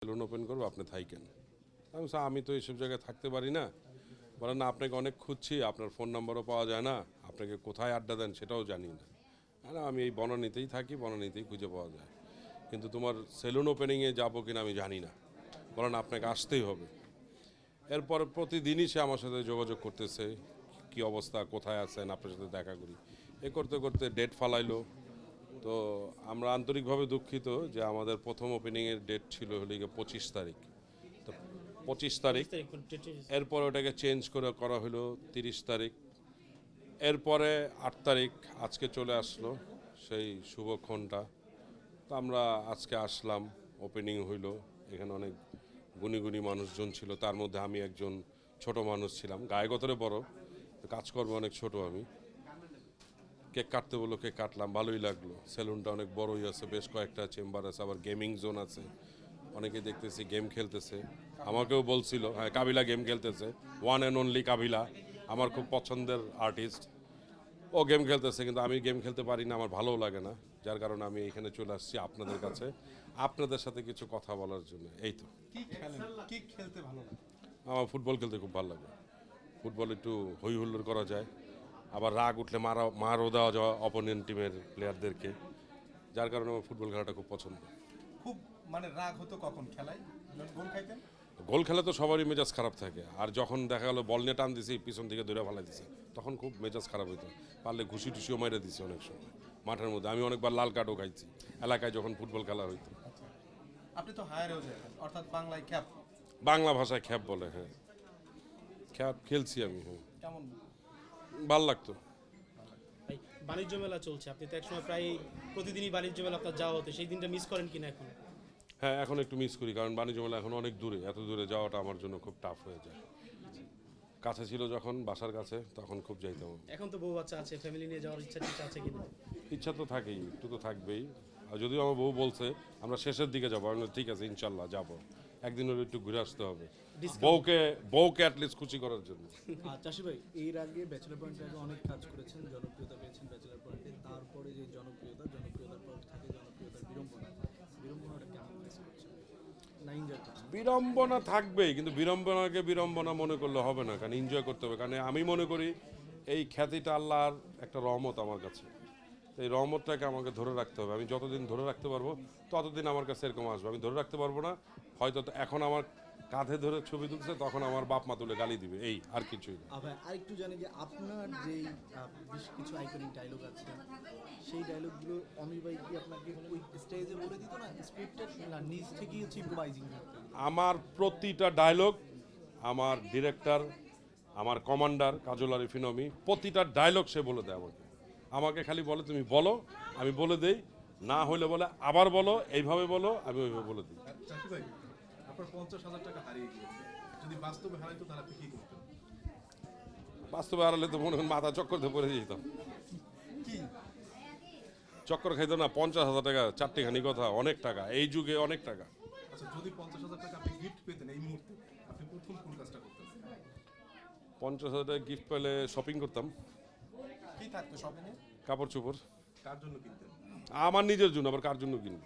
Salon open করবো, আপনি থাইকেন। আমি তো এইসব জায়গায় থাকতে পারি না। বলেন না, আপনাকে অনেক খুঁজছি, আপনার ফোন নাম্বারও পাওয়া যায় না, আপনাকে কোথায় আড্ডা দেন সেটাও জানি না। আমি এই বনানীতেই থাকি, বনানীতেই খুঁজে পাওয়া যায়, কিন্তু তোমার সেলুন ওপেনিংয়ে যাবো কিনা আমি জানি না। বলেন আপনাকে আসতেই হবে। এরপর প্রতিদিনই সে আমার সাথে যোগাযোগ করতেছে, কি অবস্থা, কোথায় আছেন, আপনার সাথে দেখা করি। এ করতে করতে ডেট ফালাইলো। তো আমরা আন্তরিকভাবে দুঃখিত যে আমাদের প্রথম ওপেনিংয়ের ডেট ছিল হলে 25 তারিখ। তো 25 তারিখ, এরপর ওটাকে চেঞ্জ করা হলো 30 তারিখ, এরপরে 8 তারিখ, আজকে চলে আসলো সেই শুভক্ষণটা। তো আমরা আজকে আসলাম, ওপেনিং হইলো। এখানে অনেক গুণী গুণী মানুষজন ছিল, তার মধ্যে আমি একজন ছোট মানুষ ছিলাম, গায়ে গতরে বড়, কাজকর্মে অনেক ছোট আমি। কেক কাটতে বললো, কেক কাটলাম, ভালোই লাগলো। সেলুনটা অনেক বড়ই আছে, বেশ কয়েকটা চেম্বার আছে, আবার গেমিং জোন আছে। অনেকে দেখতেছি গেম খেলতেছে, আমাকেও বলছিল হ্যাঁ কাবিলা গেম খেলতেছে, ওয়ান অ্যান্ড অনলি কাবিলা, আমার খুব পছন্দের আর্টিস্ট। ও গেম খেলতেছে, কিন্তু আমি গেম খেলতে পারি না, আমার ভালোও লাগে না। যার কারণে আমি এখানে চলে আসছি আপনাদের কাছে, আপনাদের সাথে কিছু কথা বলার জন্য। এই তো। কি খেলতে ভালো লাগে? আমার ফুটবল খেলতে খুব ভালো লাগে। ফুটবল একটু হই হুল্লোড় করা যায়, আবার রাগ উঠলে মারও দেওয়া যায় অপোনেন্ট টিমের প্লেয়ারদেরকে। যার কারণে আমার ফুটবল খেলাটা খুব পছন্দ। খুব রাগ হতো কখন খেলায়? যখন গোল খাইতেন? গোল খেলে তো সবারই মেজাজ খারাপ থাকে, আর যখন দেখা গেলো বল নিয়ে টান দিছি, পিছন থেকে দৌড়ে ফেলাই দিছে, তখন খুব মেজাজ খারাপ হইতো। পারলে ঘুষি টুসিও মেরে দিছি অনেক সময় মাঠের মধ্যে। আমি অনেকবার লাল কার্ডও খাইছি এলাকায় যখন ফুটবল খেলা হইতো। আচ্ছা, আপনি তো হায়ারেও যাবেন, অর্থাৎ বাংলায় খ্যাপ। বাংলা ভাষায় খ্যাপ বলে, হ্যাঁ খ্যাপ খেলছি আমি। হ্যাঁ, কেমন? ভাল লাগতো। ভাই, বাণিজ্য মেলা চলছে, আপনি তো একসময় প্রায় প্রতিদিনই বাণিজ্য মেলা আপনার যাওয়া হতো, সেই দিনটা মিস করেন কিনা এখন? হ্যাঁ, এখন একটু মিস করি, কারণ বাণিজ্য মেলা এখন অনেক দূরে, এত দূরে যাওয়াটা আমার জন্য খুব টাফ হয়ে যায়। কাছে ছিল যখন, বাসার কাছে, তখন খুব যাইতাম। এখন তো বউ বাচ্চা আছে, ফ্যামিলি নিয়ে যাওয়ার ইচ্ছা আছে কিনা? ইচ্ছা তো থাকেই, একটু তো থাকবেই। আর যদিও আমার বউ বলছে আমরা শেষের দিকে যাবো, আমি বললাম, ঠিক আছে ইনশাল্লাহ যাবো, একদিন হলে একটু ঘুরে আসতে হবে, বউকে অ্যাটলিস্ট খুশি করার জন্য। চাষি ভাই, এর আগে ব্যাচেলার পয়েন্টের আগে অনেক কাজ করেছেন, জনপ্রিয়তা পেয়েছেন ব্যাচেলার পয়েন্টে। তারপরে যে জনপ্রিয়তার পর থাকে জনপ্রিয়তার বিড়ম্বনাটা কেমন মিস করছেন না এনজয় করছেন? বিড়ম্বনা থাকবেই, কিন্তু বিড়ম্বনাকে বিড়ম্বনা মনে করলে হবে না, কারণ এনজয় করতে হবে। কারণ আমি মনে করি এই খ্যাতিটা আল্লাহর একটা রহমত আমার কাছে। তো এই রহমতটাকে আমাকে ধরে রাখতে হবে। আমি যতদিন ধরে রাখতে পারবো ততদিন আমার কাছে এরকম আসবে। আমি ধরে রাখতে পারবো না, হয়তো এখন আমার কাঁধে ধরে ছবি তুলছে, তখন আমার বাপ মা তুলে গালি দিবে, এই আর কিছুই না। আবার আরেকটু জানি যে আপনার যেই বেশ কিছু আইকনিক ডায়লগ আছে, সেই ডায়লগগুলো অমির ভাই কি আপনাকে ওই স্টেজে বলে দিত না, স্ক্রিপ্টের না নিজ থেকেই হচ্ছে ইম্প্রোভাইজিং করতে? আমার প্রতিটা ডায়লগ, আমার ডিরেক্টর, আমার কমান্ডার কাজল আরিফিন অমি, প্রতিটা ডায়লগ সে বলে দেয় আমাকে। আমাকে খালি বলে তুমি বলো, আমি বলে দেই, না হলে বলে আবার বলো, এইভাবে বলো, আমি ওইভাবে বলে দিই। চাষি ভাই, আপনার 50,000 টাকা হারিয়ে গিয়েছে, যদি বাস্তবে হারাইতো তাহলে আপনি কি করতেন? বাস্তবে হারালে তো মনে হয় মাথা চক্কর দিয়ে পড়ে যেতাম। কি? চক্কর খাইতো না, 50,000 টাকা চারটিখানি কথা, অনেক টাকা, এই যুগে অনেক টাকা। আচ্ছা, যদি 50,000 টাকা আপনি গিফট পেতেন এই মুহূর্তে, আপনি প্রথম কোন কাজটা করতেন? 50,000 টাকা গিফট পেলে শপিং করতাম, কি থাকতো শপিংয়ে? কাপড় চোপড়। কার জন্য কিনতেন? আমার নিজের জন্য, আবার কার জন্য কিনবো?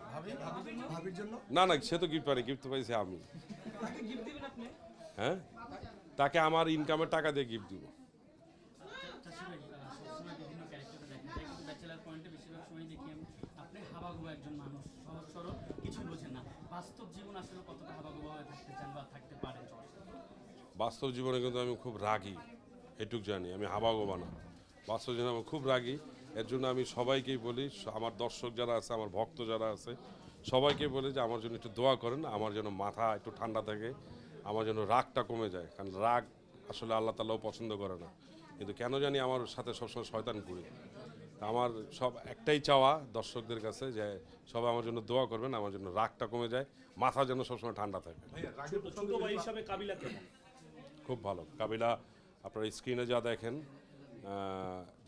ভাবির জন্য? না না, সে তো গিফট পায়নি, গিফট তো পাইছি আমি। হ্যাঁ, তাকে আমার ইনকামের টাকা দিয়ে গিফট দিব। সবসময় বিভিন্ন ক্যারেক্টারে দেখা যায়, কিন্তু ব্যাচেলার পয়েন্টে বেশিরভাগ সময় দেখি আমি আপনি হাবাগোবা একজন মানুষ, সহজ সরল, কিছু বোঝেন না। বাস্তব জীবন আসলে কতটা হাবাগোবা হয়ে থাকতে চান বা থাকতে পারেন? বাস্তব জীবনে কিন্তু আমি খুব রাগী, এটুক জানি। আমি হাবাগোবা না, বাস্তব জীবনে আমি খুব রাগী। এর জন্য আমি সবাইকেই বলি, আমার দর্শক যারা আছে, আমার ভক্ত যারা আছে, সবাইকে বলি যে আমার জন্য একটু দোয়া করেন, আমার যেন মাথা একটু ঠান্ডা থাকে, আমার যেন রাগটা কমে যায়। কারণ রাগ আসলে আল্লাহ তাআলাও পছন্দ করে না, কিন্তু কেন জানি আমার সাথে সবসময় শয়তান ঘুরে। আমার সব একটাই চাওয়া দর্শকদের কাছে, যে সবাই আমার জন্য দোয়া করবেন, আমার জন্য রাগটা কমে যায়, মাথা যেন সবসময় ঠান্ডা থাকে। ভাইয়া, রাগের ছোট প্রসঙ্গে ভাই হিসাবে কাবিলা কেমন? খুব ভালো কাবিলা। আপনারা স্ক্রিনে যা দেখেন,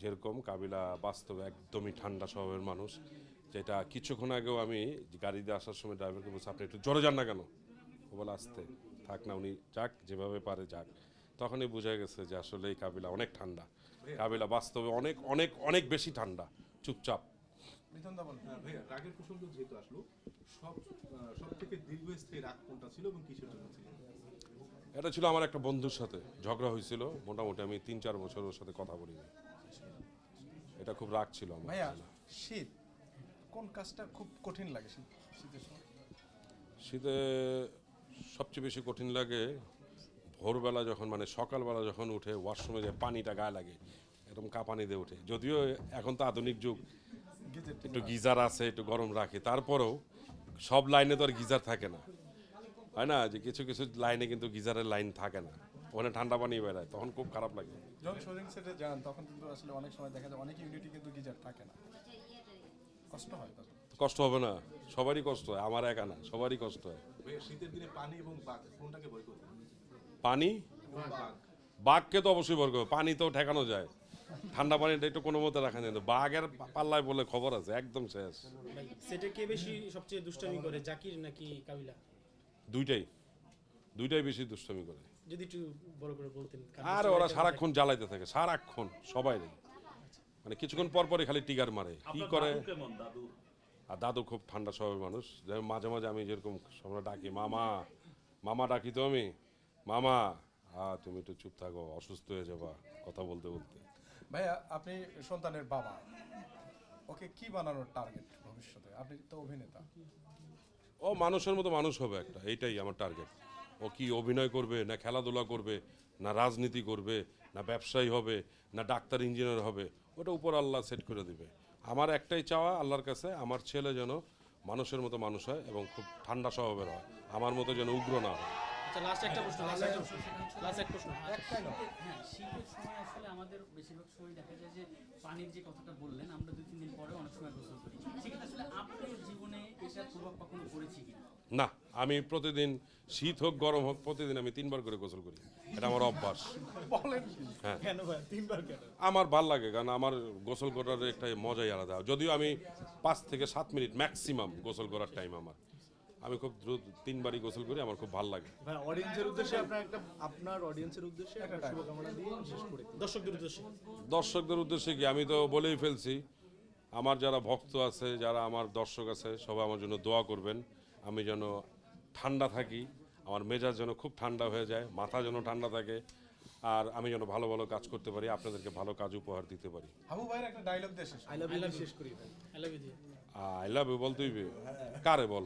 যেরকম কাবিলা বাস্তবে একদমই ঠান্ডা স্বভাবের মানুষ। যেটা কিছুক্ষণ আগেও আমি গাড়িতে আসার সময় ড্রাইভারকে বলছি, আপনি একটু জোরে যান না কেন? ও বলে আসতে থাক না, উনি যাক, যেভাবে পারে যাক। তখনই বোঝা গেছে যে আসলে এই কাবিলা অনেক ঠান্ডা। কাবিলা বাস্তবে অনেক অনেক অনেক বেশি ঠান্ডা, চুপচাপ। ভাইয়া রাগের প্রসঙ্গ যেহেতু আসলো, সব থেকে দীর্ঘস্থায়ী রাগ কোনটা ছিল এবং কিসের জন্য ছিল? এটা ছিল আমার একটা বন্ধুর সাথে ঝগড়া হয়েছিল, মোটামুটি আমি 3-4 বছর ওর সাথে কথা বলিনি। এটা খুব রাগ ছিল আমার। ভাইয়া শীত কোন কাজটা খুব কঠিন লাগে শীতের সময়? শীতে সবচেয়ে বেশি কঠিন লাগে ভোরবেলা যখন, মানে সকালবেলা যখন উঠে ওয়াশরুমে যে পানিটা গায়ে লাগে, এরকম কাঁপানি দিয়ে উঠে। যদিও এখন তো আধুনিক যুগ, একটু গিজার আছে, একটু গরম রাখে, তারপরেও সব লাইনে তো আর গিজার থাকে না, হয় না? যে কিছু কিছু লাইনে কিন্তু গিজারের লাইন থাকে না, ওখানে ঠান্ডা পানি বেরোয়, তখন খুব খারাপ লাগে। যখন শোরিং সেটে যান তখন কিন্তু আসলে অনেক সময় দেখা যায় অনেক ইউনিটই কিন্তু গিজার থাকে না, কষ্ট হয় তখন। কষ্ট হবে না? সবারই কষ্ট হয়, আমার একা না, সবারই কষ্ট হয়। ভাইয়া শীতের দিনে পানি এবং বাঘ কোনটাকে ভয় করবেন? পানি, বাঘ। বাঘকে তো অবশ্যই ভয় করবে, পানি তো ঠেকানো যায়, ঠান্ডা পানিটা একটু কোনো মতে রাখা যায় না। বাঘের পাল্লায় বলে খবর আছে, একদম শেষ। ভাই সেটা কে বেশি সবচেয়ে দুষ্টামি করে, জাকির নাকি কাবিলা? দুইটাই বেশি দুষ্টামি করে। যদি একটু বড় করে বলতেন। আর ওরা সারাক্ষণ জ্বালাইতে থাকে, সারাক্ষণ সবাই, মানে কিছুক্ষণ পর পরে খালি টিগার মারে, কি করে। আর দাদু খুব ঠান্ডা স্বভাবের মানুষ, যেমন মাঝে মাঝে আমি যেরকম সময় ডাকি মামা, মামা ডাকি তো আমি, মামা তুমি একটু চুপ থাকো, অসুস্থ হয়ে যাবা কথা বলতে বলতে। ভাইয়া আপনি সন্তানের বাবা, ওকে কি বানানোর টার্গেট ভবিষ্যতে? আপনি তো অভিনেতা। ও মানুষের মতো মানুষ হবে একটা, এইটাই আমার টার্গেট। ও কি অভিনয় করবে, না খেলাধুলা করবে, না রাজনীতি করবে, না ব্যবসায়ী হবে, না ডাক্তার ইঞ্জিনিয়ার হবে, ওটা উপর আল্লাহ সেট করে দিবে। আমার একটাই চাওয়া আল্লাহর কাছে, আমার ছেলে যেন মানুষের মতো মানুষ হয় এবং খুব ঠান্ডা স্বভাবের হয়, আমার মতো যেন উগ্র না হয়। আচ্ছা লাস্ট একটা প্রশ্ন, লাস্ট এক প্রশ্ন। একটাই নয়, হ্যাঁ, শীতের সময় আসলে আমাদের বেশিরভাগ সময় দেখা যায় যে পানির যে কথাটা বললেন, আমরা 2-3 দিন পরে অনেক সময় গোসল করি। সেক্ষেত্রে আসলে আপনার জীবনে এটার প্রভাব কখনো পড়েছে কিনা? না, আমি প্রতিদিন, শীত হোক গরম হোক, প্রতিদিন আমি 3 বার করে গোসল করি, এটা আমার অভ্যাস। বলেন কি? হ্যাঁ, কেন ভাই 3 বার কেন? আমার ভাল লাগে, কারণ আমার গোসল করার একটা মজাই আলাদা। যদিও আমি 5 থেকে 7 মিনিট ম্যাক্সিমাম গোসল করার টাইম আমার, আমি খুব দ্রুত 3 বারই গোসল করি, আমার খুব ভালো লাগে। ভাই অডিয়েন্সের উদ্দেশ্যে আপনার অডিয়েন্সের উদ্দেশ্যে একটা শুভকামনা দিয়ে শেষ করে দিন। দর্শকদের উদ্দেশ্যে। দর্শকদের উদ্দেশ্যে কি, আমি তো বলেই ফেলছি, আমার যারা ভক্ত আছে, যারা আমার দর্শক আছে, সবাই আমার জন্য দোয়া করবেন, আমি যেন ঠান্ডা থাকি, আমার মেজাজ যেন খুব ঠান্ডা হয়ে যায়, মাথা যেন ঠান্ডা থাকে, আর আমি যেন ভালো ভালো কাজ করতে পারি, আপনাদেরকে ভালো কাজ উপহার দিতে পারি। হাবু ভাইয়ের একটা ডায়লগ দিয়ে শেষ আই লাভ ইউ শেষ করি ভাই। I love you. I love you বলতেই কারে বলবো?